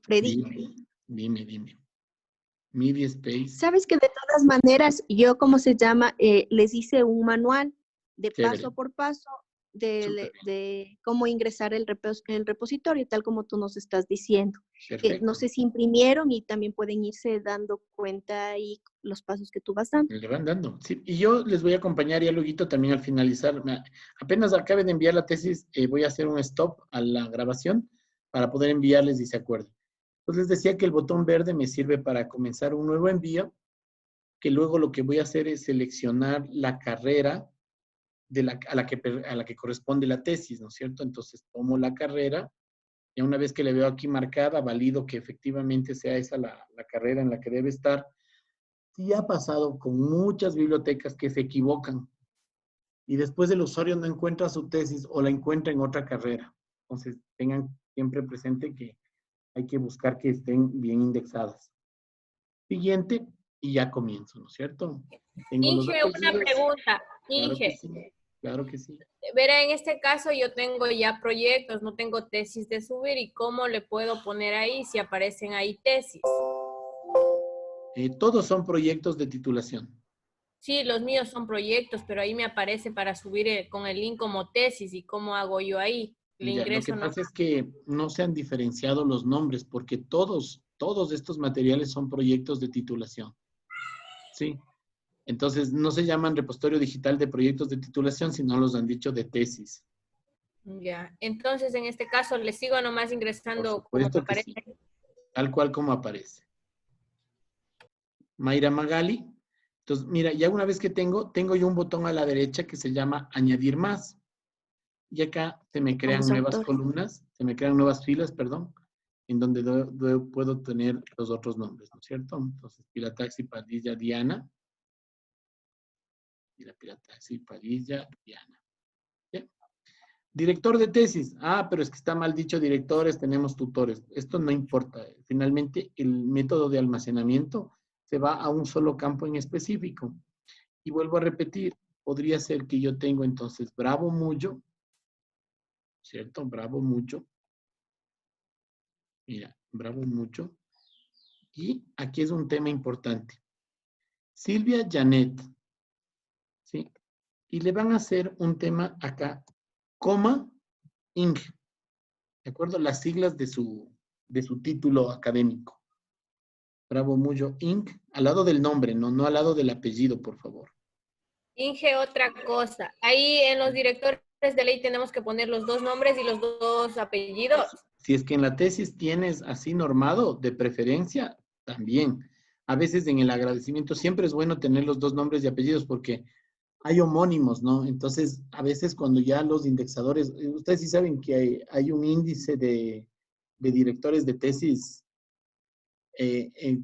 Freddy. Dime. Media Space. Sabes que de todas maneras, yo, ¿cómo se llama? Les hice un manual de Chévere. paso por paso de cómo ingresar el repositorio, tal como tú nos estás diciendo. Perfecto. No sé si imprimieron y también pueden irse dando cuenta y los pasos que tú vas dando. Le van dando. Sí, y yo les voy a acompañar ya luego también al finalizar. Apenas acabe de enviar la tesis, voy a hacer un stop a la grabación para poder enviarles y se acuerden. Pues les decía que el botón verde me sirve para comenzar un nuevo envío, que luego lo que voy a hacer es seleccionar la carrera a la que corresponde la tesis, ¿no es cierto? Entonces tomo la carrera y una vez que le veo aquí marcada, valido que efectivamente sea esa la carrera en la que debe estar. Sí ha pasado con muchas bibliotecas que se equivocan y después el usuario no encuentra su tesis o la encuentra en otra carrera. Entonces tengan siempre presente que hay que buscar que estén bien indexadas. Siguiente, y ya comienzo, ¿no es cierto? Tengo los Inge, una apellidos. pregunta. Claro que Inge, sí, claro que sí. verá, en este caso yo tengo ya proyectos, no tengo tesis de subir, ¿y cómo le puedo poner ahí si aparecen ahí tesis? Todos son proyectos de titulación. Sí, los míos son proyectos, pero ahí me aparece para subir con el link como tesis. ¿Y cómo hago yo ahí? Le Ya, lo que ingreso pasa es que no se han diferenciado los nombres porque todos estos materiales son proyectos de titulación. ¿Sí? Entonces, no se llaman repositorio digital de proyectos de titulación, sino los han dicho de tesis. Ya, entonces en este caso le sigo nomás Por ingresando como me supuesto que aparece. sí, tal cual como aparece. Mayra Magali. Entonces, mira, ya una vez que tengo yo un botón a la derecha que se llama añadir más. Y acá se me crean nuevas columnas, se me crean nuevas filas, perdón, en donde puedo tener los otros nombres, ¿no es cierto? Entonces, Pirataxi Padilla Diana. Y la Pirataxi Padilla Diana. ¿Bien? Director de tesis. Ah, pero es que está mal dicho directores, tenemos tutores. Esto no importa. Finalmente, el método de almacenamiento se va a un solo campo en específico. Y vuelvo a repetir, podría ser que yo tengo entonces Bravo Mucho, ¿cierto? Bravo Mucho. Mira, Bravo Mucho. Y aquí es un tema importante. Silvia Janet, ¿sí? Y le van a hacer un tema acá, coma, Ing, ¿de acuerdo? Las siglas de su título académico. Bravo Mucho Inc. Al lado del nombre, no al lado del apellido, por favor. Inge, otra cosa. Ahí en los directores de ley tenemos que poner los dos nombres y los dos apellidos. Si es que en la tesis tienes así normado, de preferencia, también. A veces en el agradecimiento siempre es bueno tener los dos nombres y apellidos porque hay homónimos, ¿no? Entonces, a veces cuando ya los indexadores, ustedes sí saben que hay un índice de directores de tesis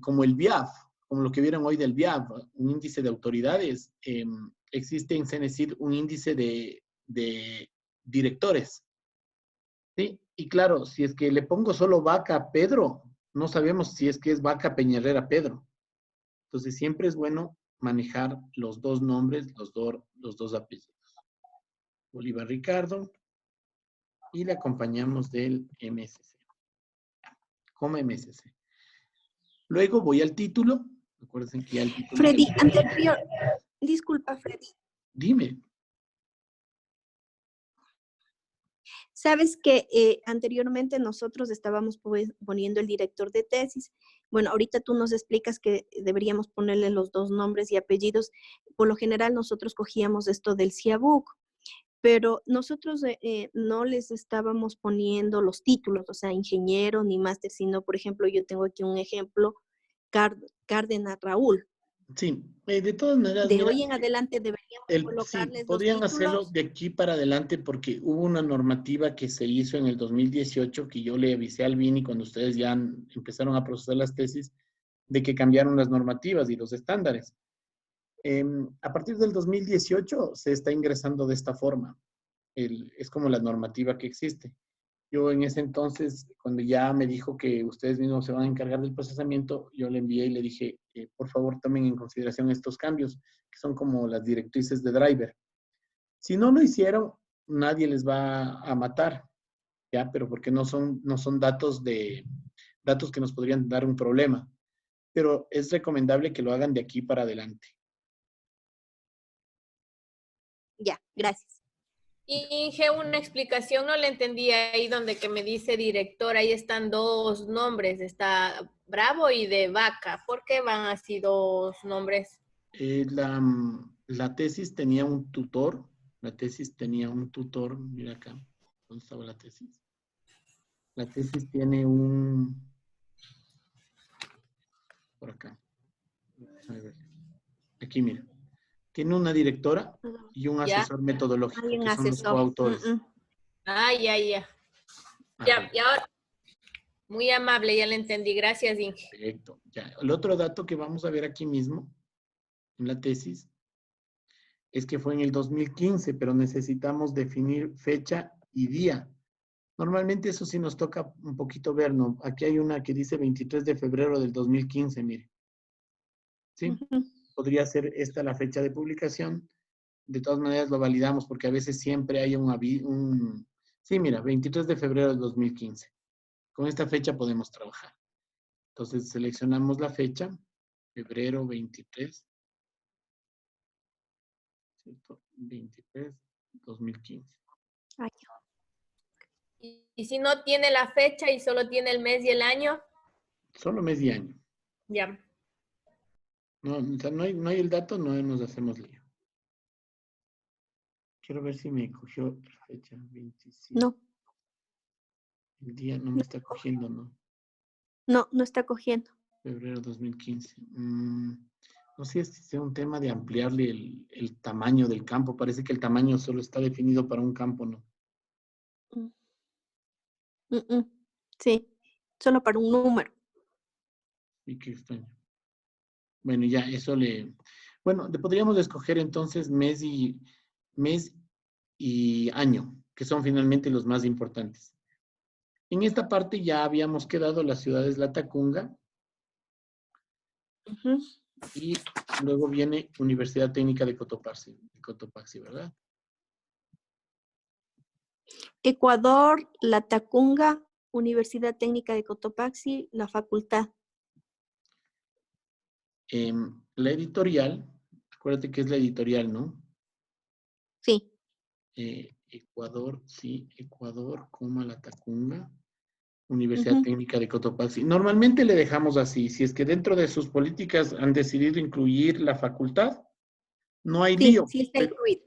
como el BIAF, como lo que vieron hoy del BIAF, un índice de autoridades. Existe en CENESID un índice de directores, ¿sí? Y claro, si es que le pongo solo Vaca Pedro, no sabemos si es que es Vaca Peñarrera Pedro. Entonces, siempre es bueno manejar los dos nombres, los dos apellidos. Bolívar Ricardo, y le acompañamos del MSC, como MSC. Luego voy al título. Acuérdense que ya el título... Freddy, disculpa, Freddy. Dime. Sabes que anteriormente nosotros estábamos poniendo el director de tesis. Bueno, ahorita tú nos explicas que deberíamos ponerle los dos nombres y apellidos. Por lo general nosotros cogíamos esto del CIABUC, pero nosotros no les estábamos poniendo los títulos, o sea, ingeniero ni máster, sino, por ejemplo, yo tengo aquí un ejemplo, Cárdenas Raúl. Sí, de todas maneras, De mira, hoy en adelante deberíamos sí, colocarles los podrían hacerlo títulos. de aquí para adelante porque hubo una normativa que se hizo en el 2018 que yo le avisé al Vini cuando ustedes ya empezaron a procesar las tesis de que cambiaron las normativas y los estándares. A partir del 2018 se está ingresando de esta forma. Es como la normativa que existe. Yo en ese entonces, cuando ya me dijo que ustedes mismos se van a encargar del procesamiento, yo le envié y le dije, por favor tomen en consideración estos cambios, que son como las directrices de driver. Si no lo hicieron, nadie les va a matar, ¿ya? Pero porque no son datos de datos que nos podrían dar un problema. Pero es recomendable que lo hagan de aquí para adelante. Ya, gracias. Inge, una explicación, no le entendí ahí donde que me dice director, ahí están dos nombres, está Bravo y de Vaca. ¿Por qué van así dos nombres? La tesis tenía un tutor. Mira acá. ¿Dónde estaba la tesis? La tesis tiene por acá. A ver. Aquí, mira. Tiene una directora y un ¿Ya? asesor metodológico, Hay un que son los asesor. coautores. Ah, ya, ya. Ajá. Ya, muy amable, ya le entendí. Gracias, Inge. Perfecto. Ya. El otro dato que vamos a ver aquí mismo, en la tesis, es que fue en el 2015, pero necesitamos definir fecha y día. Normalmente eso sí nos toca un poquito ver, ¿no? Aquí hay una que dice 23 de febrero del 2015, mire. ¿Sí? Podría ser esta la fecha de publicación. De todas maneras lo validamos porque a veces siempre hay Sí, mira, 23 de febrero del 2015. Con esta fecha podemos trabajar. Entonces seleccionamos la fecha, febrero 23, ¿cierto? 23, 2015. Ay, Y si no tiene la fecha y solo tiene el mes y el año, Solo mes y año. ya. No, o sea, no hay el dato, no nos hacemos lío. Quiero ver si me cogió la fecha, 27. no, El día no me está cogiendo, ¿no? no está cogiendo. Febrero 2015. No sé si sea un tema de ampliarle el tamaño del campo. Parece que el tamaño solo está definido para un campo, ¿no? Sí, solo para un número. Y qué extraño. Bueno, ya, eso le... Bueno, le podríamos escoger entonces mes y año, que son finalmente los más importantes. En esta parte ya habíamos quedado las ciudades Latacunga y luego viene Universidad Técnica de Cotopaxi, ¿verdad? Ecuador, Latacunga, Universidad Técnica de Cotopaxi, la facultad. La editorial, acuérdate que es la editorial, ¿no? Sí. Ecuador, sí, Ecuador, Latacunga, Universidad Técnica de Cotopaxi. Normalmente le dejamos así, si es que dentro de sus políticas han decidido incluir la facultad, no hay lío. Sí está incluido.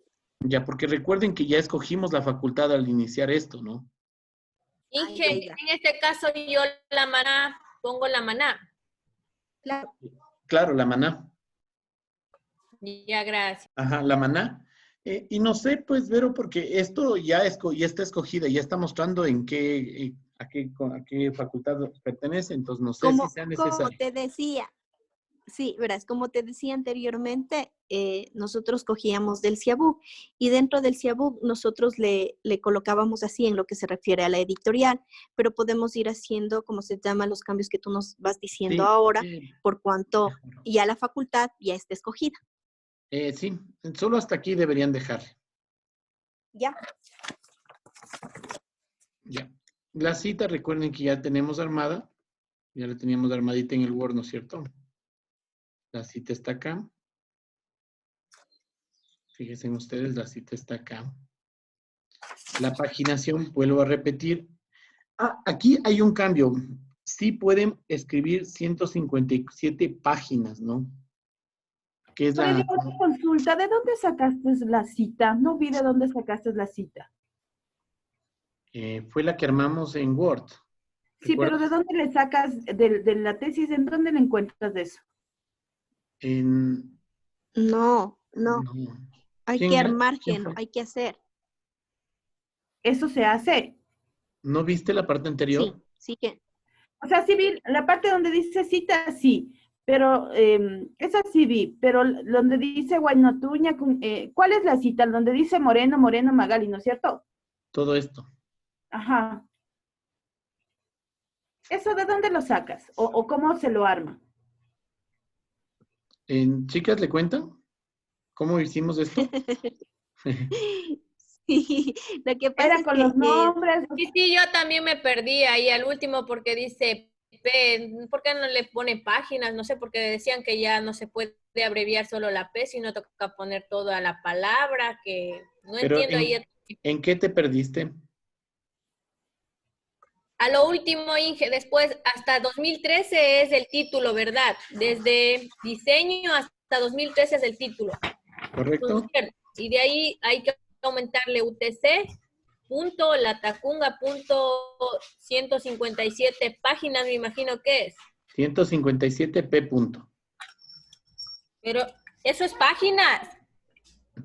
Ya, porque recuerden que ya escogimos la facultad al iniciar esto, ¿no? Inge, en este caso yo pongo la maná. Claro. Claro, la maná. Ya, gracias. Ajá, la maná. Y no sé, pues, Vero, porque esto ya está escogida, ya está mostrando en a qué facultad pertenece, entonces no sé si sea necesario. Como te decía, sí, verás, como te decía anteriormente, nosotros cogíamos del CIABUC y dentro del CIABUC nosotros le colocábamos así en lo que se refiere a la editorial, pero podemos ir haciendo, como se llama, los cambios que tú nos vas diciendo ahora, por cuanto ya la facultad ya está escogida. Sí, solo hasta aquí deberían dejar. Ya. Ya. La cita, recuerden que ya tenemos armada. Ya la teníamos armadita en el Word, ¿no es cierto? La cita está acá. Fíjense ustedes, la cita está acá. La paginación, vuelvo a repetir. Aquí hay un cambio. Sí pueden escribir 157 páginas, ¿no? Que es Oye, una consulta, ¿de dónde sacaste la cita? No vi de dónde sacaste la cita. Fue la que armamos en Word. Sí, pero ¿de dónde le sacas de la tesis? ¿En dónde le encuentras de eso? No. Hay que armar, hay que hacer. ¿Eso se hace? ¿No viste la parte anterior? Sí que. O sea, sí vi la parte donde dice cita, sí, pero esa sí vi, pero donde dice Guaynotuña, ¿cuál es la cita? Donde dice Moreno Magali, ¿no es cierto? Todo esto. Ajá. ¿Eso de dónde lo sacas? ¿O cómo se lo arma? Chicas, ¿le cuento cómo hicimos esto? Sí, lo que pasa Era con los nombres. Sí, yo también me perdí ahí al último porque dice P. ¿Por qué no le pone páginas? No sé, porque decían que ya no se puede abreviar solo la P, sino toca poner toda la palabra, que no Pero entiendo ahí. ¿en qué te perdiste? A lo último, Inge, después, hasta 2013 es el título, ¿verdad? Desde diseño hasta 2013 es el título. ¿Correcto? Y de ahí hay que aumentarle UTC, punto, latacunga, punto, 157 páginas, me imagino que es. 157p punto. Pero eso es páginas.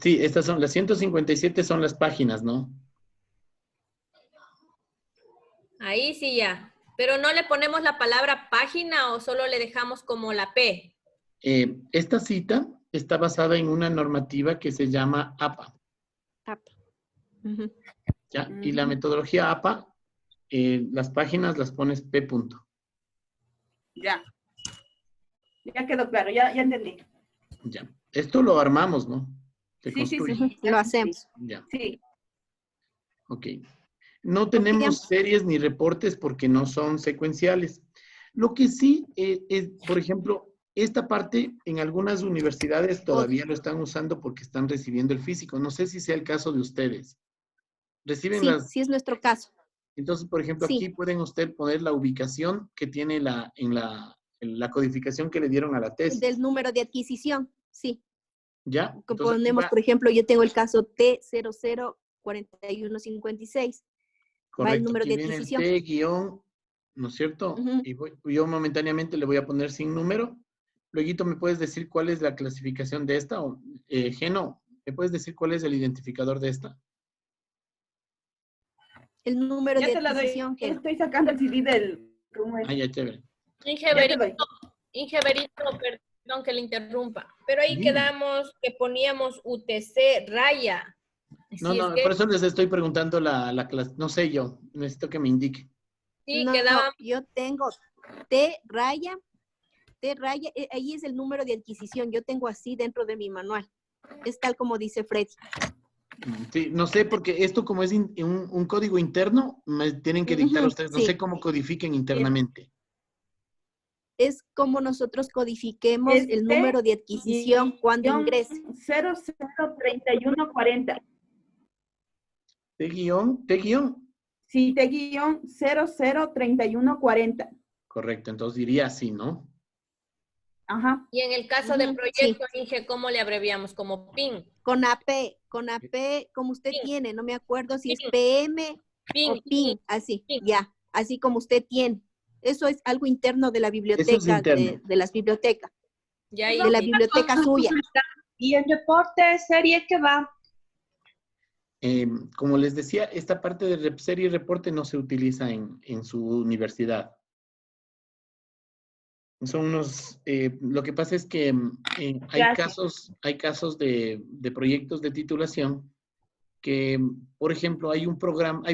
Sí, estas son las 157 son las páginas, ¿no? Ahí sí ya. Pero no le ponemos la palabra página o solo le dejamos como la P. Esta cita está basada en una normativa que se llama APA. Ujú. ¿Ya? Y la metodología APA, las páginas las pones P punto. Ya. Ya quedó claro, ya entendí. Ya. Esto lo armamos, ¿no? Se Sí, sí, construye. sí. Lo hacemos. Ya. Sí. Ok. No tenemos Confiamos. series ni reportes porque no son secuenciales. Lo que sí es, por ejemplo, esta parte en algunas universidades todavía lo están usando porque están recibiendo el físico. No sé si sea el caso de ustedes. Reciben Sí, las... sí es nuestro caso. Entonces, por ejemplo, Sí. aquí pueden usted poner la ubicación que tiene en la codificación que le dieron a la tesis. Del número de adquisición, sí. ¿Ya? Que Entonces, aquí ponemos, va- por ejemplo, yo tengo el caso T004156. Va el correcto, número aquí de viene el adquisición. T guión, ¿no es cierto? Ujú. Y yo momentáneamente le voy a poner sin número. Luego, ¿me puedes decir cuál es la clasificación de esta? O, Geno, ¿me puedes decir cuál es el identificador de esta? El número Ya de te la doy. adquisición que Estoy sacando el CD del... ¿Cómo es? Ah, ya, chévere. Inge Ya te Berito, doy. perdón que le interrumpa. Pero ahí Dime. quedamos que poníamos UTC raya. No, Si es no, que por eso les estoy preguntando la clase. No sé yo, necesito que me indique. sí, no, quedaba. yo tengo T raya, ahí es el número de adquisición. Yo tengo así dentro de mi manual. Es tal como dice Freddy. Sí, no sé, porque esto como es un código interno, me tienen que dictar Ujú, ustedes. No sí. sé cómo codifiquen internamente. Es como nosotros codifiquemos el número de adquisición cuando ingrese. 003140. T guión. Sí, T-guión 003140. Correcto, entonces diría así, ¿no? Ajá. Y en el caso de Ujú, proyecto, Inge, ¿cómo le abreviamos? Como PIN. Con AP, como usted PIN, tiene, no me acuerdo si es PIN, PM PIN, o PIN, así, PIN. ya, así como usted tiene. Eso es algo interno de la Eso es biblioteca, interno. de las bibliotecas, Ya ahí de la sí. biblioteca suya. Y el reporte serie que va. Como les decía, esta parte de serie y reporte no se utiliza en su universidad. Son unos, lo que pasa es que hay Gracias. casos de proyectos de titulación que, por ejemplo, hay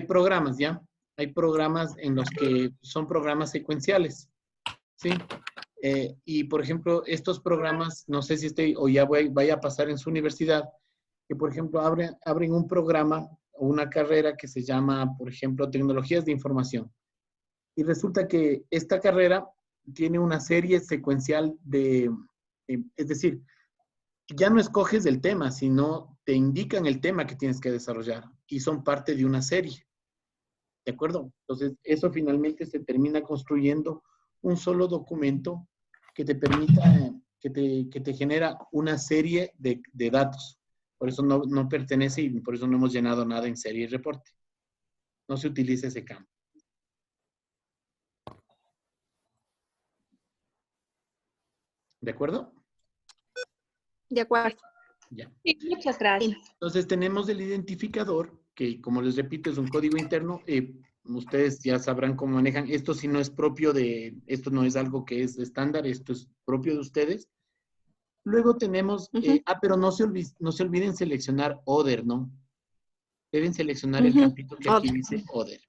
programas, ¿ya? Hay programas en los que son programas secuenciales, ¿sí? Y, por ejemplo, estos programas, no sé si o ya vaya a pasar en su universidad, que, por ejemplo, abren un programa o una carrera que se llama, por ejemplo, Tecnologías de Información. Y resulta que esta carrera tiene una serie secuencial es decir, ya no escoges el tema, sino te indican el tema que tienes que desarrollar y son parte de una serie. ¿De acuerdo? Entonces, eso finalmente se termina construyendo un solo documento que te permita, que te genera una serie de datos. Por eso no pertenece y por eso no hemos llenado nada en serie y reporte. No se utiliza ese campo. ¿De acuerdo? De acuerdo. Ya. Sí, muchas gracias. Entonces tenemos el identificador, que como les repito es un código interno. Ustedes ya sabrán cómo manejan. Esto si no es propio esto no es algo que es estándar, esto es propio de ustedes. Luego tenemos, pero no se olviden seleccionar Other, ¿no? Deben seleccionar el campito que aquí dice Other.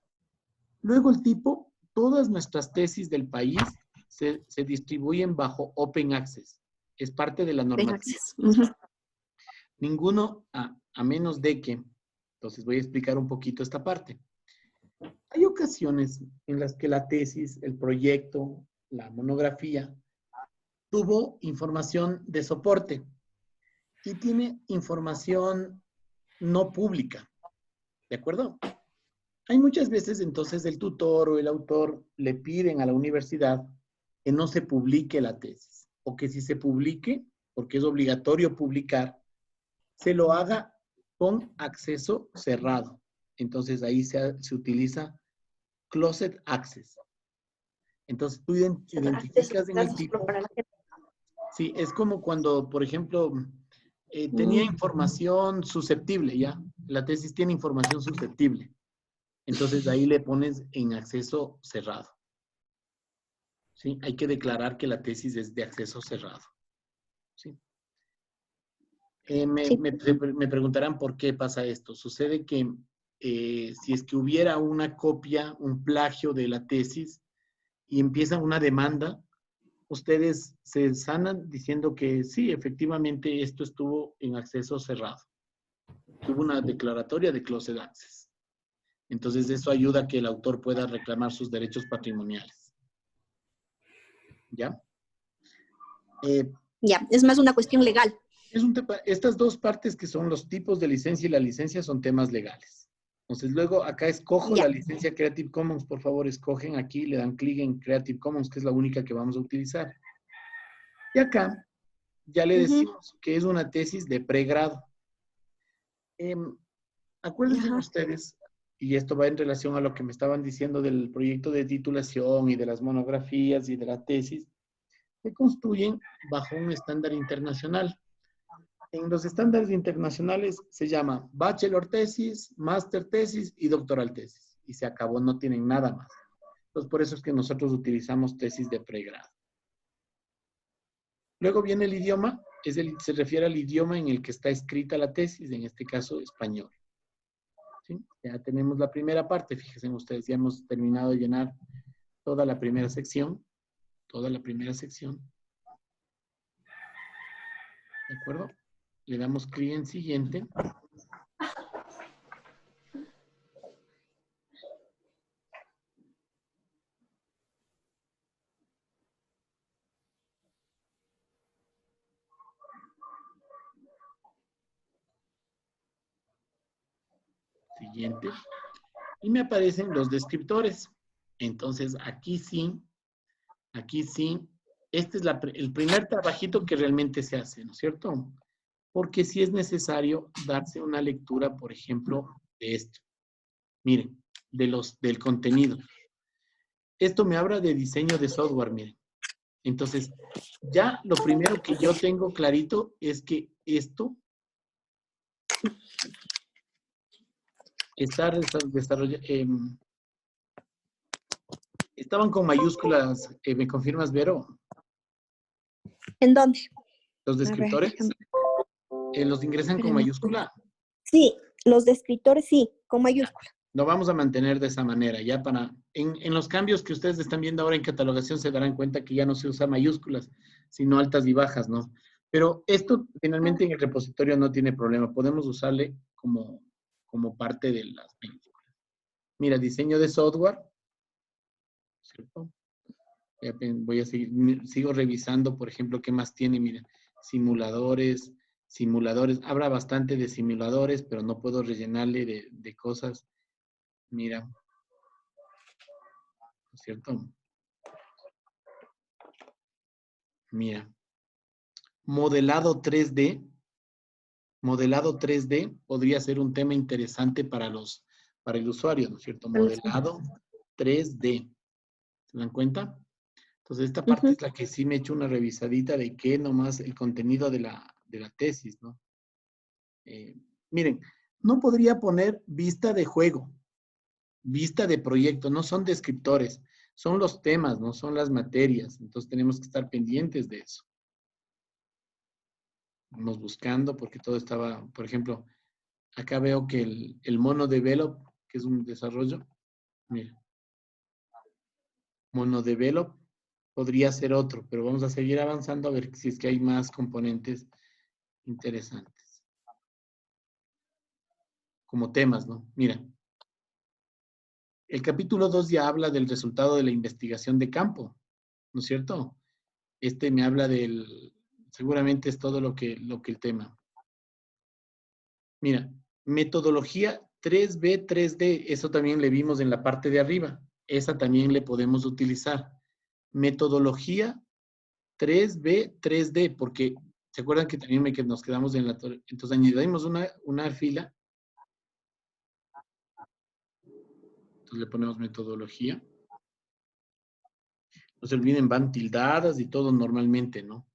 Luego el tipo, todas nuestras tesis del país se distribuyen bajo Open Access. Es parte de la normativa. Ninguno, a menos de que, entonces voy a explicar un poquito esta parte. Hay ocasiones en las que la tesis, el proyecto, la monografía, tuvo información de soporte y tiene información no pública, ¿de acuerdo? Hay muchas veces entonces el tutor o el autor le piden a la universidad que no se publique la tesis o que si se publique, porque es obligatorio publicar, se lo haga con acceso cerrado. Entonces ahí se utiliza Closet Access. Entonces tú identificas en el tipo. Sí, es como cuando, por ejemplo, tenía información susceptible, ¿ya? La tesis tiene información susceptible. Entonces ahí le pones en acceso cerrado. ¿Sí? Hay que declarar que la tesis es de acceso cerrado. ¿Sí? Me preguntarán por qué pasa esto. Sucede que si es que hubiera una copia, un plagio de la tesis y empiezan una demanda, ustedes se sanan diciendo que sí, efectivamente esto estuvo en acceso cerrado. Hubo una declaratoria de Closet Access. Entonces eso ayuda a que el autor pueda reclamar sus derechos patrimoniales. ¿Ya? Ya, es más una cuestión legal. Estas dos partes que son los tipos de licencia y la licencia son temas legales. Entonces luego acá escojo la licencia Creative Commons, por favor escogen aquí, le dan clic en Creative Commons, que es la única que vamos a utilizar. Y acá ya le decimos que es una tesis de pregrado. Acuérdense ustedes, y esto va en relación a lo que me estaban diciendo del proyecto de titulación y de las monografías y de la tesis, se construyen bajo un estándar internacional. En los estándares internacionales se llama bachelor tesis, master tesis y doctoral tesis. Y se acabó, no tienen nada más. Entonces, por eso es que nosotros utilizamos tesis de pregrado. Luego viene el idioma, se refiere al idioma en el que está escrita la tesis, en este caso español. ¿Sí? Ya tenemos la primera parte, fíjense ustedes, ya hemos terminado de llenar toda la primera sección. Toda la primera sección. ¿De acuerdo? Le damos clic en siguiente. Siguiente. Y me aparecen los descriptores. Entonces, aquí sí, este es el primer trabajito que realmente se hace, ¿no es cierto? Porque sí es necesario darse una lectura, por ejemplo, de esto. Miren, del contenido. Esto me habla de diseño de software, miren. Entonces, ya lo primero que yo tengo clarito es que esto está desarrollado. Estaban con mayúsculas, ¿me confirmas, Vero? ¿En dónde? Los descriptores, los ingresan con mayúscula. Sí, los descriptores sí, con mayúscula. Lo vamos a mantener de esa manera, ya en los cambios que ustedes están viendo ahora en catalogación se darán cuenta que ya no se usa mayúsculas, sino altas y bajas, ¿no? Pero esto finalmente en el repositorio no tiene problema, podemos usarle como parte de las mayúsculas. Mira, diseño de software, ¿cierto? Voy a sigo revisando, por ejemplo, qué más tiene, miren, simuladores, habla bastante de simuladores, pero no puedo rellenarle de cosas. Mira, ¿no es cierto? Mira, modelado 3D podría ser un tema interesante para el usuario, ¿no es cierto? Modelado 3D. ¿Se dan cuenta? Entonces, esta parte es la que sí me he hecho una revisadita de qué nomás el contenido de la tesis, ¿no? Miren, no podría poner vista de juego, vista de proyecto, no son descriptores, son los temas, no son las materias. Entonces, tenemos que estar pendientes de eso. Vamos buscando porque todo estaba, por ejemplo, acá veo que el monodevelop, que es un desarrollo, mira, monodevelop podría ser otro, pero vamos a seguir avanzando a ver si es que hay más componentes interesantes. Como temas, ¿no? Mira. El capítulo 2 ya habla del resultado de la investigación de campo, ¿no es cierto? Este me habla seguramente es todo lo que el tema. Mira, metodología 3B, 3D, eso también le vimos en la parte de arriba. Esa también le podemos utilizar. Metodología 3B, 3D, porque ¿se acuerdan que también nos quedamos en la... Entonces añadimos una fila. Entonces le ponemos metodología. No se olviden, van tildadas y todo normalmente, ¿no?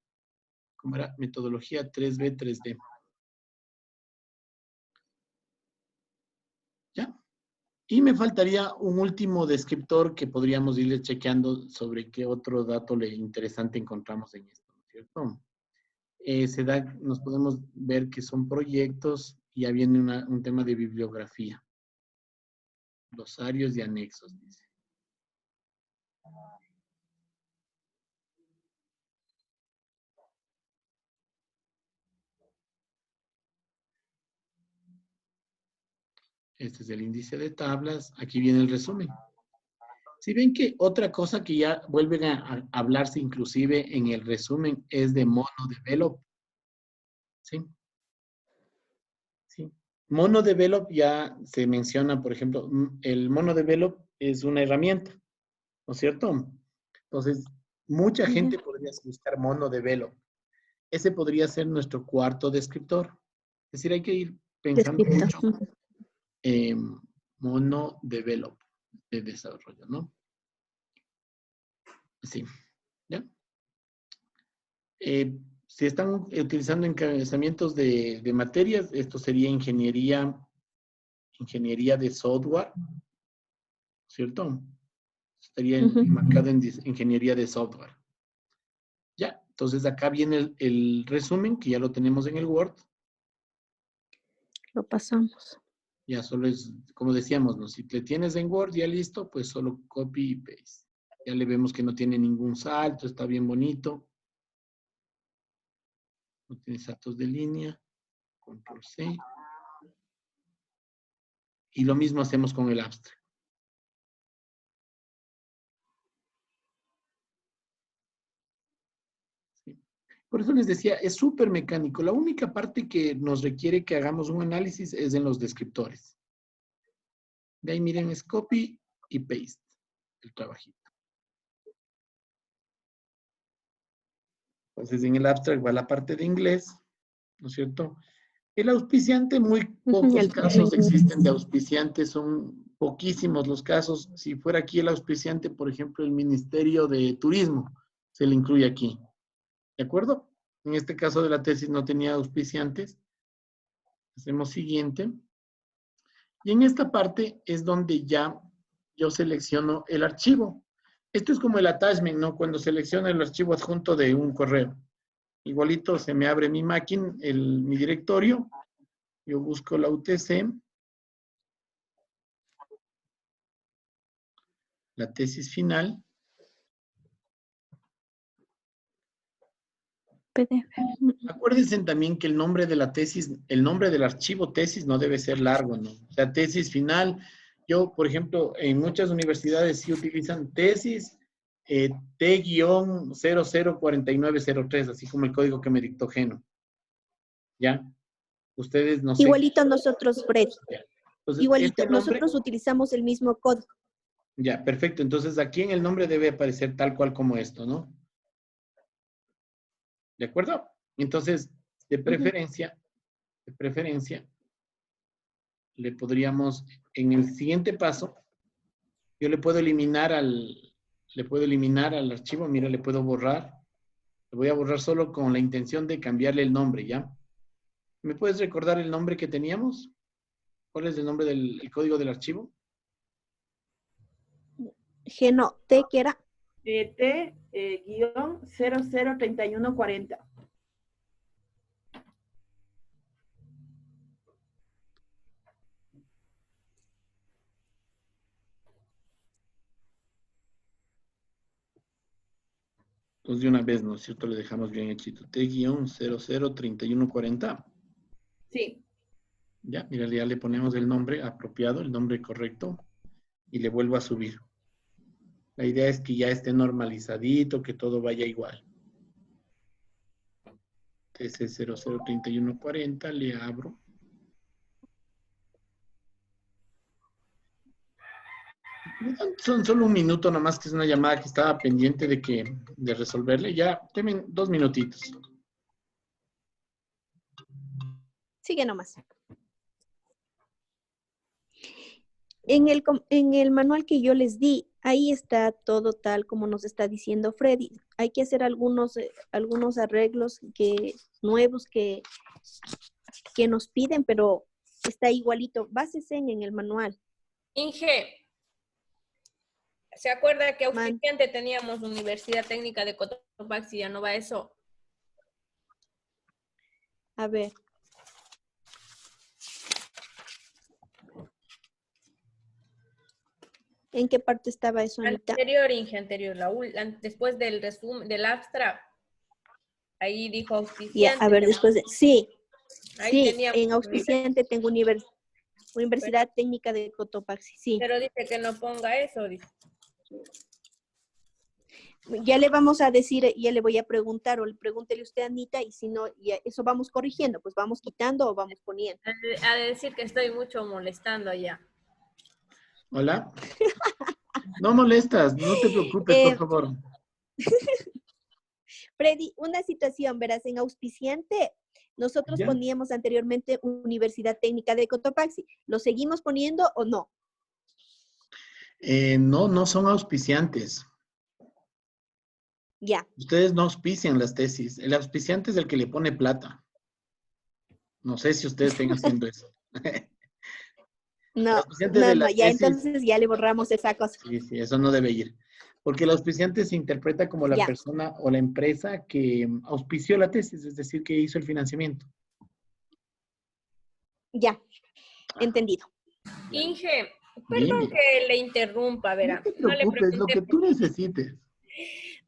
¿Cómo era? Metodología 3B, 3D. ¿Ya? Y me faltaría un último descriptor que podríamos irle chequeando sobre qué otro dato interesante encontramos en esto, ¿no es cierto? Nos podemos ver que son proyectos y ya viene un tema de bibliografía. Glosarios y anexos, dice. Este es el índice de tablas. Aquí viene el resumen. Si ven que otra cosa que ya vuelven a hablarse inclusive en el resumen es de MonoDevelop. ¿Sí? Sí. MonoDevelop ya se menciona, por ejemplo, el MonoDevelop es una herramienta, ¿no es cierto? Entonces, mucha gente podría buscar MonoDevelop. Ese podría ser nuestro cuarto descriptor. Es decir, hay que ir pensando mucho MonoDevelop de desarrollo, ¿no? Sí, ¿ya? Si están utilizando encabezamientos de materias, esto sería ingeniería de software, ¿cierto? Estaría marcado en ingeniería de software. Ya, entonces acá viene el resumen, que ya lo tenemos en el Word. Lo pasamos. Ya solo es, como decíamos, ¿no? Si le tienes en Word ya listo, pues solo copy y paste. Ya le vemos que no tiene ningún salto, está bien bonito. No tiene saltos de línea. Control C. Y lo mismo hacemos con el abstract. ¿Sí? Por eso les decía, es súper mecánico. La única parte que nos requiere que hagamos un análisis es en los descriptores. De ahí miren, es copy y paste el trabajito. Entonces en el abstract va la parte de inglés, ¿no es cierto? El auspiciante, muy pocos casos existen de auspiciante, son poquísimos los casos. Si fuera aquí el auspiciante, por ejemplo, el Ministerio de Turismo, se le incluye aquí. ¿De acuerdo? En este caso de la tesis no tenía auspiciantes. Hacemos siguiente. Y en esta parte es donde ya yo selecciono el archivo. Esto es como el attachment, ¿no? Cuando selecciono el archivo adjunto de un correo. Igualito se me abre mi máquina, mi directorio. Yo busco la UTC. La tesis final. PDF. Acuérdense también que el nombre de la tesis, el nombre del archivo tesis no debe ser largo, ¿no? O sea, tesis final. Yo, por ejemplo, en muchas universidades sí utilizan tesis T-004903, así como el código que me dictó Geno. ¿Ya? Ustedes no sé. Igualito nosotros, Fred. Entonces, Igualito, este nombre, nosotros utilizamos el mismo código. ya, perfecto. Entonces, aquí en el nombre debe aparecer tal cual como esto, ¿no? ¿De acuerdo? Entonces, de preferencia, le podríamos, en el siguiente paso, yo le puedo eliminar al archivo, mira, le puedo borrar. Le voy a borrar solo con la intención de cambiarle el nombre, ¿ya? ¿Me puedes recordar el nombre que teníamos? ¿Cuál es el nombre del código del archivo? Geno, T, que era T-003140. Entonces, de una vez, ¿no es cierto? Le dejamos bien hechito. T-003140. Sí. Ya, mira, ya le ponemos el nombre apropiado, el nombre correcto. y le vuelvo a subir. La idea es que ya esté normalizadito, que todo vaya igual. TC 003140, le abro. Son solo un minuto nomás, que es una llamada que estaba pendiente de resolverle. Ya, tomen 2 minutitos. Sigue nomás. En el manual que yo les di, ahí está todo tal como nos está diciendo Freddy. Hay que hacer algunos arreglos nuevos que nos piden, pero está igualito. Básese en el manual. Inge, ¿se acuerda que auspiciante teníamos Universidad Técnica de Cotopaxi? Ya no va eso. A ver. ¿En qué parte estaba eso, Anita? Anterior, Inge, anterior. Después del resumen, del abstract. Ahí dijo auspiciante. Ya, a ver, después de... Sí, Ahí sí, teníamos en auspiciante tengo Universidad Técnica de Cotopaxi, sí. Pero dice que no ponga eso, dice. Ya le vamos a decir, ya le voy a preguntar, o pregúntele usted a Anita, y si no, ya eso vamos corrigiendo, pues vamos quitando o vamos poniendo. A decir que estoy mucho molestando ya. Hola. No molestas, no te preocupes, por favor. Freddy, una situación, verás, en auspiciante, nosotros ¿Ya? poníamos anteriormente Universidad Técnica de Cotopaxi. ¿Lo seguimos poniendo o no? No son auspiciantes. Ya. Ustedes no auspician las tesis. El auspiciante es el que le pone plata. No sé si ustedes estén haciendo eso. No, de la ya tesis, entonces ya le borramos esa cosa. Sí, eso no debe ir. Porque el auspiciante se interpreta como la Ya. persona o la empresa que auspició la tesis, es decir, que hizo el financiamiento. Ya, entendido. Inge, Dime. perdón que le interrumpa, verá. No te No le preocupes, lo pregunté que tú necesites.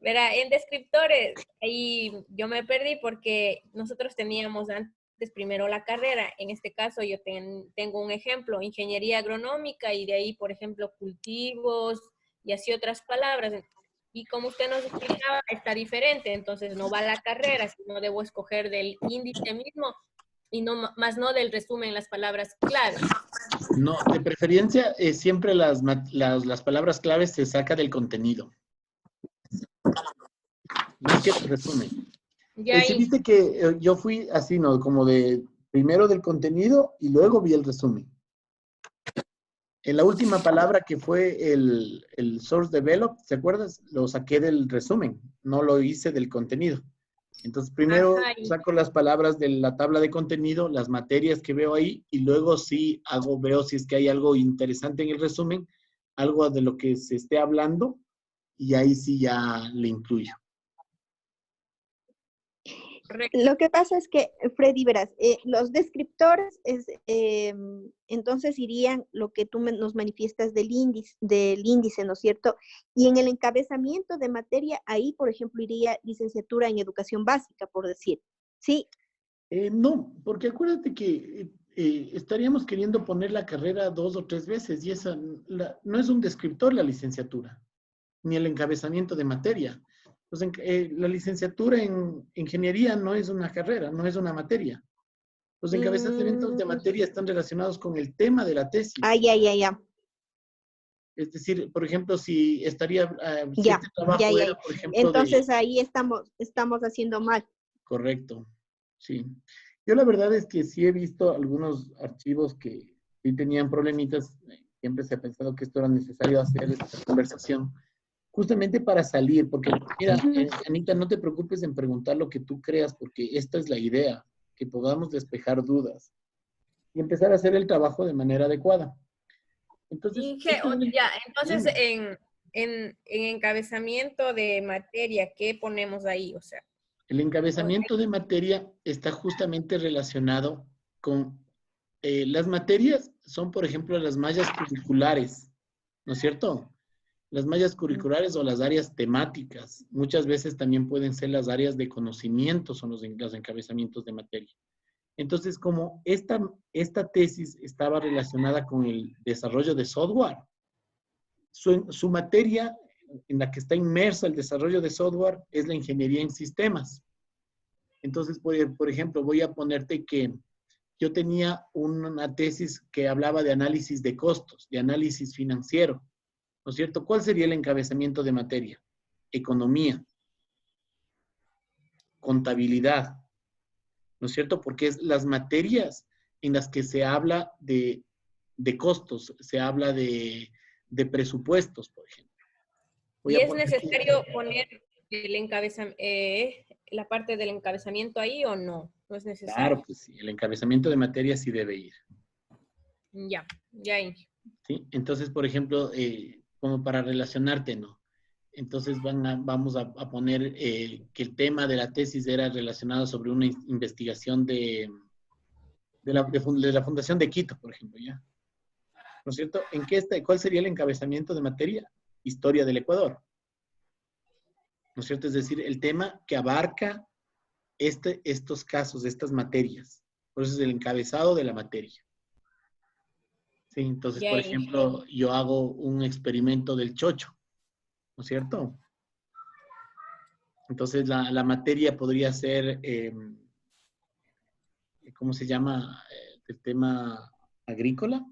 Verá, en descriptores, ahí yo me perdí porque nosotros teníamos antes primero la carrera. En este caso yo tengo un ejemplo, ingeniería agronómica, y de ahí, por ejemplo, cultivos y así otras palabras. Y como usted nos explicaba, está diferente, entonces no va la carrera, sino debo escoger del índice mismo y más no del resumen las palabras clave. No, de preferencia, siempre las palabras claves se saca del contenido. Más que el resumen. Ya Si ahí, viste que yo fui así, ¿no? Como de primero del contenido y luego vi el resumen. En la última palabra que fue el source develop, ¿se acuerdas? Lo saqué del resumen, no lo hice del contenido. Entonces, primero saco las palabras de la tabla de contenido, las materias que veo ahí, y luego sí veo si es que hay algo interesante en el resumen, algo de lo que se esté hablando, y ahí sí ya le incluyo. Lo que pasa es que, Freddy, verás, los descriptores entonces irían lo que tú nos manifiestas del índice, ¿no es cierto? Y en el encabezamiento de materia, ahí, por ejemplo, iría licenciatura en educación básica, por decir. ¿Sí? No, porque acuérdate que estaríamos queriendo poner la carrera 2 o 3 veces, y esa no es un descriptor la licenciatura, ni el encabezamiento de materia. Entonces, la licenciatura en ingeniería no es una carrera, no es una materia. Los encabezamientos de materia están relacionados con el tema de la tesis. Ya. Es decir, por ejemplo, si estaría, si Ya, este trabajo era, por ejemplo, entonces ahí estamos haciendo mal. Correcto, sí. Yo la verdad es que sí he visto algunos archivos que sí tenían problemitas. Siempre se ha pensado que esto era necesario hacer esta conversación, justamente para salir, porque mira, Anita, no te preocupes en preguntar lo que tú creas, porque esta es la idea, que podamos despejar dudas y empezar a hacer el trabajo de manera adecuada. Entonces, Inge, ya, entonces en encabezamiento de materia, ¿qué ponemos ahí? O sea, el encabezamiento de materia está justamente relacionado con las materias, son, por ejemplo, las mallas curriculares, ¿no es cierto? Las mallas curriculares o las áreas temáticas. Muchas veces también pueden ser las áreas de conocimiento, son los encabezamientos de materia. Entonces, como esta tesis estaba relacionada con el desarrollo de software, su materia en la que está inmersa el desarrollo de software es la ingeniería en sistemas. Entonces, por ejemplo, voy a ponerte que yo tenía una tesis que hablaba de análisis de costos, de análisis financiero, ¿no es cierto? ¿Cuál sería el encabezamiento de materia? Economía, contabilidad, ¿no es cierto? Porque es las materias en las que se habla de costos, se habla de presupuestos, por ejemplo. Voy ¿Y a es poner necesario poner la parte del encabezamiento ahí o no? No es necesario. claro, pues sí, el encabezamiento de materia sí debe ir. Ya, ya. ¿Sí? Entonces, por ejemplo, como para relacionarte, ¿no? Entonces vamos a poner que el tema de la tesis era relacionado sobre una investigación de la Fundación de Quito, por ejemplo, ¿ya? ¿No es cierto? ¿Cuál sería el encabezamiento de materia? Historia del Ecuador. ¿No es cierto? Es decir, el tema que abarca estos casos, estas materias. Por eso es el encabezado de la materia. Sí, entonces, por Ya. ejemplo, yo hago un experimento del chocho, ¿no es cierto? Entonces, la materia podría ser, ¿cómo se llama? El tema agrícola,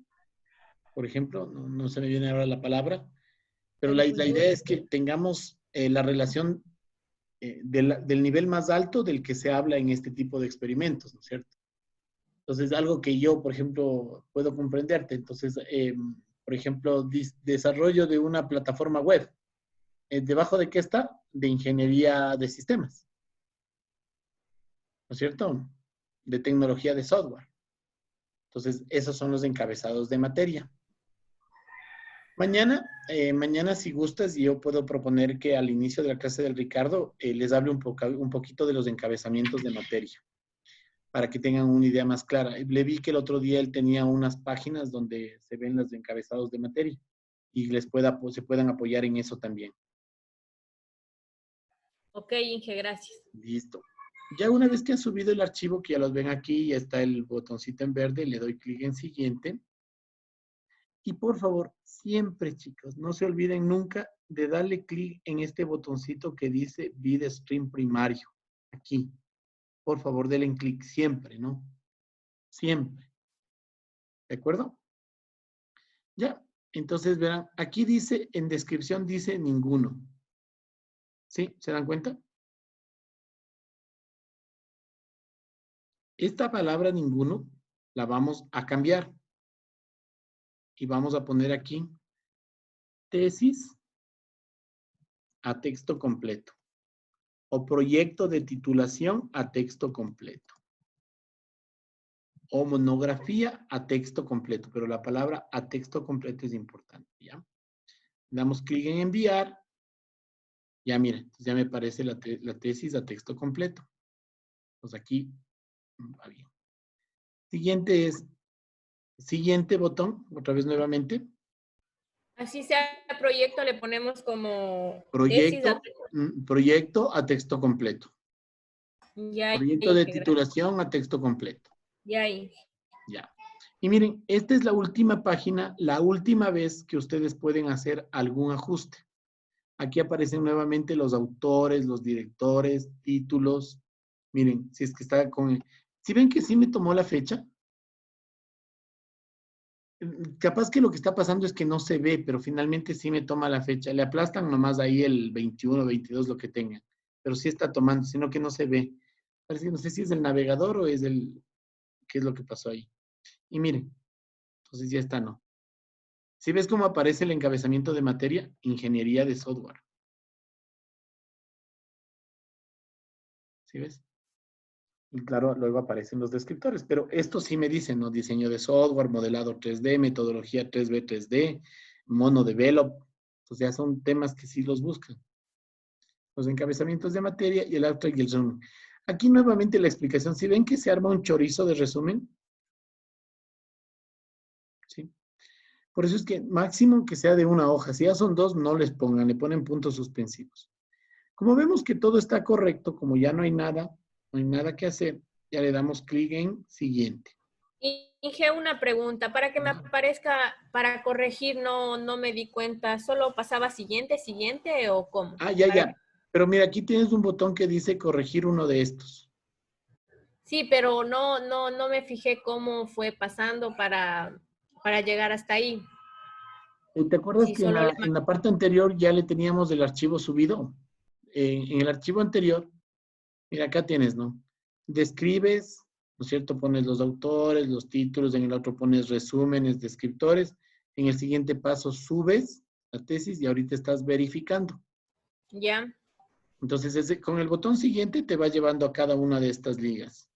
por ejemplo. No se me viene ahora la palabra. Pero la Agricultura. idea es que tengamos la relación del nivel más alto del que se habla en este tipo de experimentos, ¿no es cierto? Entonces, algo que yo, por ejemplo, puedo comprenderte. Entonces, por ejemplo, desarrollo de una plataforma web. ¿Debajo de qué está? De ingeniería de sistemas, ¿no es cierto? De tecnología de software. Entonces, esos son los encabezados de materia. Mañana, si gustas, yo puedo proponer que al inicio de la clase del Ricardo les hable un poquito de los encabezamientos de materia, para que tengan una idea más clara. Le vi que el otro día él tenía unas páginas donde se ven los encabezados de materia y se puedan apoyar en eso también. Ok, Inge, gracias. Listo. Ya una vez que han subido el archivo, que ya los ven aquí, ya está el botoncito en verde, le doy clic en siguiente. Y por favor, siempre, chicos, no se olviden nunca de darle clic en este botoncito que dice VidStream primario. Aquí. Por favor, denle clic siempre, ¿no? Siempre. ¿De acuerdo? Ya. Entonces, verán, aquí dice, en descripción dice ninguno. ¿Sí? ¿Se dan cuenta? Esta palabra ninguno la vamos a cambiar. Y vamos a poner aquí tesis a texto completo o proyecto de titulación a texto completo o monografía a texto completo, pero la palabra a texto completo es importante, ¿ya? Damos clic en enviar, ya miren, ya me aparece la tesis a texto completo. Pues aquí va bien. Siguiente botón, otra vez nuevamente. Así sea proyecto, le ponemos como tesis. Proyecto a texto completo. Ya, Proyecto de Inge, titulación a texto completo. ya, Inge. Ya. Y miren, esta es la última página, la última vez que ustedes pueden hacer algún ajuste. Aquí aparecen nuevamente los autores, los directores, títulos. Miren, si es que está con... ¿Sí ven que sí me tomó la fecha? Capaz que lo que está pasando es que no se ve, pero finalmente sí me toma la fecha. Le aplastan nomás ahí el 21, 22, lo que tengan. Pero sí está tomando, sino que no se ve. Parece que no sé si es el navegador o es ¿qué es lo que pasó ahí? Y miren, entonces ya está, ¿no? ¿Sí ves cómo aparece el encabezamiento de materia? Ingeniería de software. ¿Sí ves? Y claro, luego aparecen los descriptores, pero esto sí me dicen, ¿no? Diseño de software, modelado 3D, metodología 3B, 3D, monodevelop. Pues ya son temas que sí los buscan. Los encabezamientos de materia y el abstract y el resumen. Aquí nuevamente la explicación. ¿Sí ven que se arma un chorizo de resumen? Sí. Por eso es que máximo que sea de una hoja. Si ya son dos, no les pongan, le ponen puntos suspensivos. Como vemos que todo está correcto, como ya no hay nada que hacer, ya le damos clic en siguiente. Inge, una pregunta. Para que me aparezca, para corregir, no me di cuenta. ¿Solo pasaba siguiente, siguiente o cómo? Ah, ya, Para ya. Pero mira, aquí tienes un botón que dice corregir uno de estos. Sí, pero no me fijé cómo fue pasando para llegar hasta ahí. ¿Te acuerdas Sí, que solo le en la parte anterior ya le teníamos el archivo subido? En el archivo anterior, mira, acá tienes, ¿no? Describes, ¿no es cierto? Pones los autores, los títulos, en el otro pones resúmenes, descriptores. En el siguiente paso subes la tesis y ahorita estás verificando. ya, Entonces, con el botón siguiente te va llevando a cada una de estas ligas.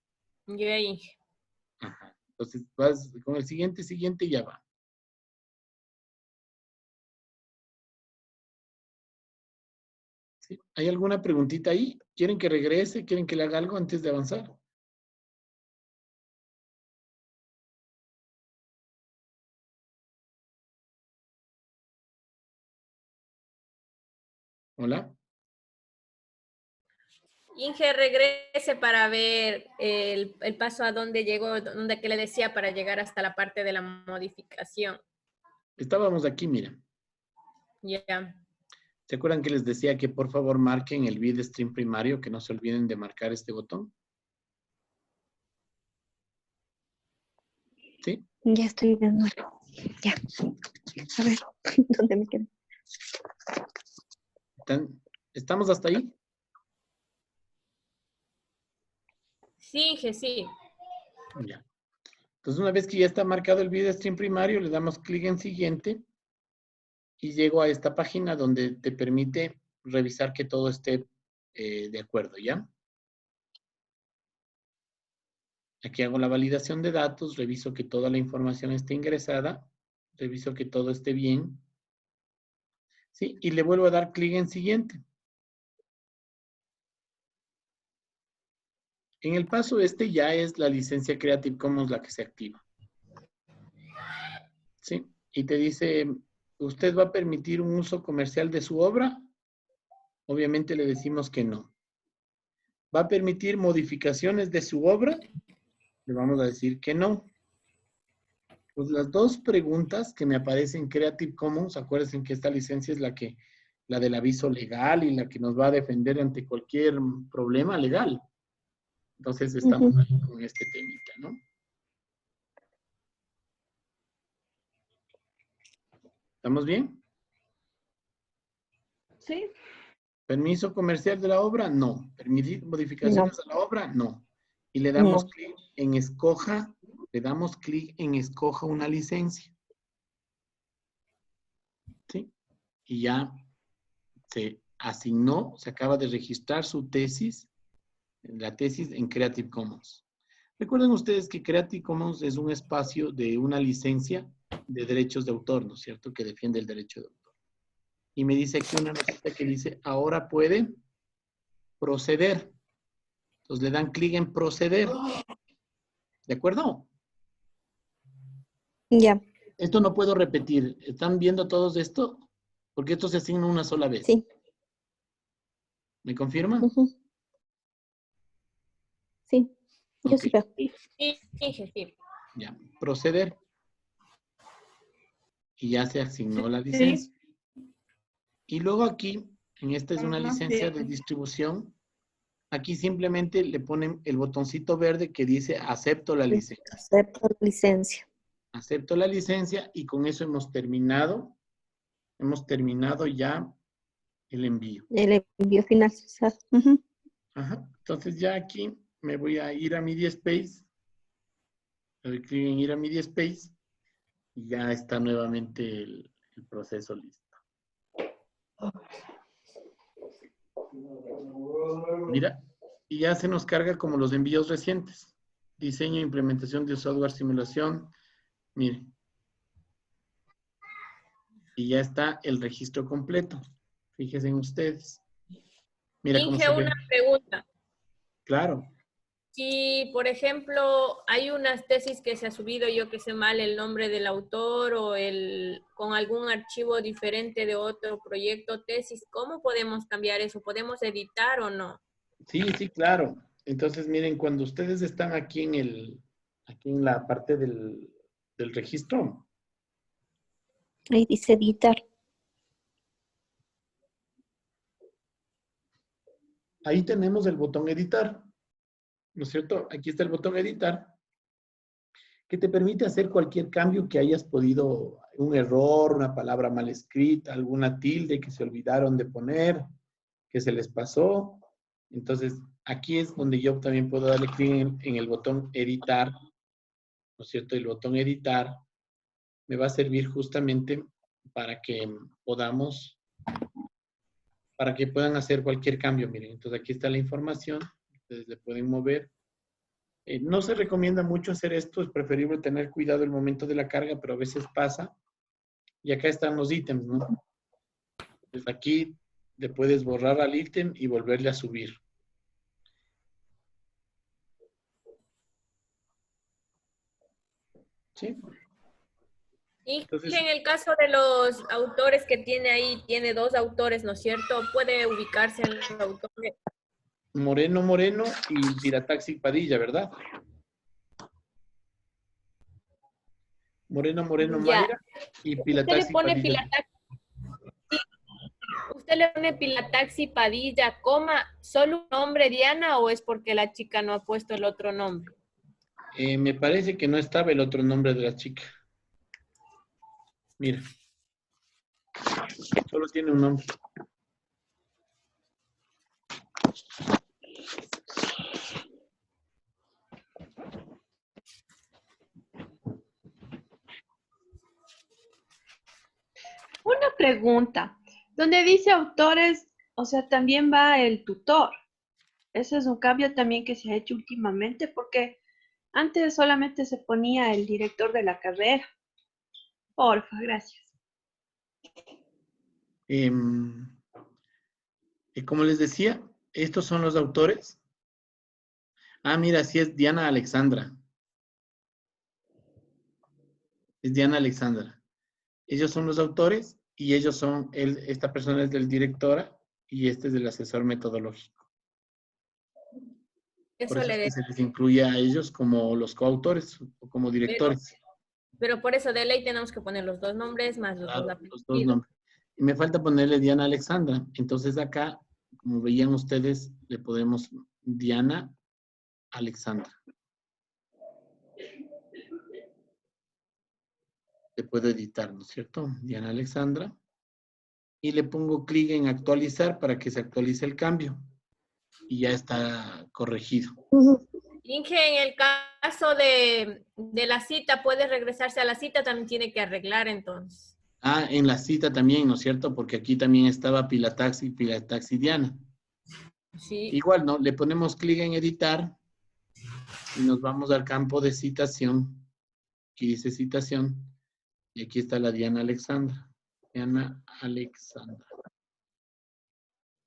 ya, Inge. Ajá. Entonces, vas con el siguiente y ya va. ¿Sí? ¿Hay alguna preguntita ahí? ¿Quieren que regrese? ¿Quieren que le haga algo antes de avanzar? Hola. Inge, regrese para ver el paso a donde llegó, donde que le decía para llegar hasta la parte de la modificación. Estábamos aquí, mira. Ya. ¿Se acuerdan que les decía que por favor marquen el vid stream primario, que no se olviden de marcar este botón? ¿Sí? Ya estoy de nuevo. Ya. A ver, ¿dónde me quedé? ¿Estamos hasta ahí? Sí, Inge, sí. Ya. Entonces, una vez que ya está marcado el vid stream primario, le damos clic en siguiente y llego a esta página donde te permite revisar que todo esté de acuerdo, ¿ya? Aquí hago la validación de datos, reviso que toda la información esté ingresada, reviso que todo esté bien, ¿sí? Y le vuelvo a dar clic en siguiente. En el paso este ya es la licencia Creative Commons la que se activa, ¿sí? Y te dice, ¿usted va a permitir un uso comercial de su obra? Obviamente le decimos que no. ¿Va a permitir modificaciones de su obra? Le vamos a decir que no. Pues las dos preguntas que me aparecen en Creative Commons, acuérdense que esta licencia es la del aviso legal y la que nos va a defender ante cualquier problema legal. Entonces estamos ahí con este temita, ¿no? ¿Estamos bien? Sí. ¿Permiso comercial de la obra? No. ¿Permitir modificaciones No, a la obra? No. Y le damos no. clic en escoja, le damos clic en escoja una licencia. ¿Sí? Y ya se asignó, se acaba de registrar su tesis, la tesis en Creative Commons. Recuerden ustedes que Creative Commons es un espacio de una licencia de derechos de autor, ¿no es cierto? Que defiende el derecho de autor. Y me dice aquí una notita que dice, ahora puede proceder. Entonces le dan clic en proceder. ¿De acuerdo? Ya, Esto no puedo repetir. ¿Están viendo todos esto? Porque esto se asigna una sola vez. sí. ¿Me confirman? Ujú. Sí, yo Ok, sí veo. Sí, Inge, sí. ya. Proceder. Y ya se asignó la Sí. licencia. Y luego aquí, en esta es una Ajá, licencia de bien. distribución. Aquí simplemente le ponen el botoncito verde que dice acepto la licencia. Acepto la licencia. Acepto la licencia y con eso hemos terminado. Hemos terminado ya el envío. El envío final. Ujú. Ajá. Entonces ya aquí me voy a ir a MediaSpace. Le doy clic en ir a MediaSpace y ya está nuevamente el proceso listo. Mira, y ya se nos carga como los envíos recientes. Diseño e implementación de software simulación. Mire. Y ya está el registro completo. Fíjense en ustedes. Mira cómo Inge, se ve. una pregunta. Claro. Si, por ejemplo, hay unas tesis que se ha subido, yo que sé mal, el nombre del autor o con algún archivo diferente de otro proyecto tesis, ¿cómo podemos cambiar eso? ¿Podemos editar o no? Sí, sí, claro. Entonces, miren, cuando ustedes están aquí aquí en la parte del registro. Ahí dice editar. Ahí tenemos el botón editar, ¿no es cierto? Aquí está el botón editar, que te permite hacer cualquier cambio que hayas podido, un error, una palabra mal escrita, alguna tilde que se olvidaron de poner, que se les pasó. Entonces, aquí es donde yo también puedo darle clic en el botón editar, ¿no es cierto? El botón editar me va a servir justamente para que podamos, para que puedan hacer cualquier cambio. Miren, entonces aquí está la información, ustedes le pueden mover. No se recomienda mucho hacer esto, es preferible tener cuidado el momento de la carga, pero a veces pasa. Y acá están los ítems, ¿no? Entonces aquí le puedes borrar al ítem y volverle a subir. ¿Sí? Y Entonces, en el caso de los autores que tiene ahí, tiene 2 autores, ¿no es cierto? Puede ubicarse en los autores. Moreno Moreno y Pirataxi Padilla, ¿verdad? Moreno Moreno Ya. Mayra y Usted le Pirataxi pone Padilla. ¿Usted le pone Pilataxi Padilla, coma, solo un nombre, Diana, o es porque la chica no ha puesto el otro nombre? Me parece que no estaba el otro nombre de la chica. Mira. Solo tiene un nombre. Una pregunta. Donde dice autores, o sea, también va el tutor. Ese es un cambio también que se ha hecho últimamente porque antes solamente se ponía el director de la carrera. Porfa, gracias. Como les decía, estos son los autores. Ah, mira, sí es Diana Alexandra. Es Diana Alexandra. Ellos son los autores y ellos son, esta persona es del directora y este es del asesor metodológico. Por Eso eso le es que decía. se les incluye a ellos como los coautores o como directores. Pero por eso de ley tenemos que poner los 2 nombres más los 2 Claro, los dos apellidos. nombres. Y me falta ponerle Diana Alexandra. Entonces acá, como veían ustedes, le podemos Diana Alexandra. Le puedo editar, ¿no es cierto? Diana Alexandra. Y le pongo clic en actualizar para que se actualice el cambio. Y ya está corregido. Inge, en el caso de la cita, puede regresarse a la cita, también tiene que arreglar entonces. Ah, en la cita también, ¿no es cierto? Porque aquí también estaba Pilataxi Diana. Sí. Igual, ¿no? Le ponemos clic en editar y nos vamos al campo de citación. Aquí dice citación. Y aquí está la Diana Alexandra. Diana Alexandra.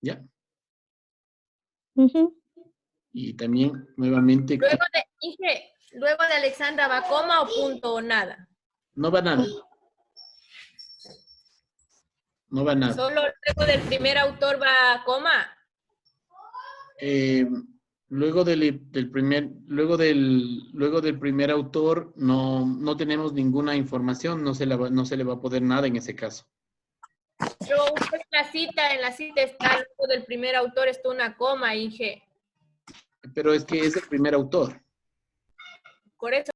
¿Ya? Y también, nuevamente, Inge, luego de Alexandra, ¿va coma o punto o nada? no va nada. No va nada. Solo luego del primer autor va coma. Luego del primer autor no tenemos ninguna información, no se le va a poder nada en ese caso. Pero usted en la cita está luego del primer autor, está una coma, Inge. Pero es que es el primer autor. Por eso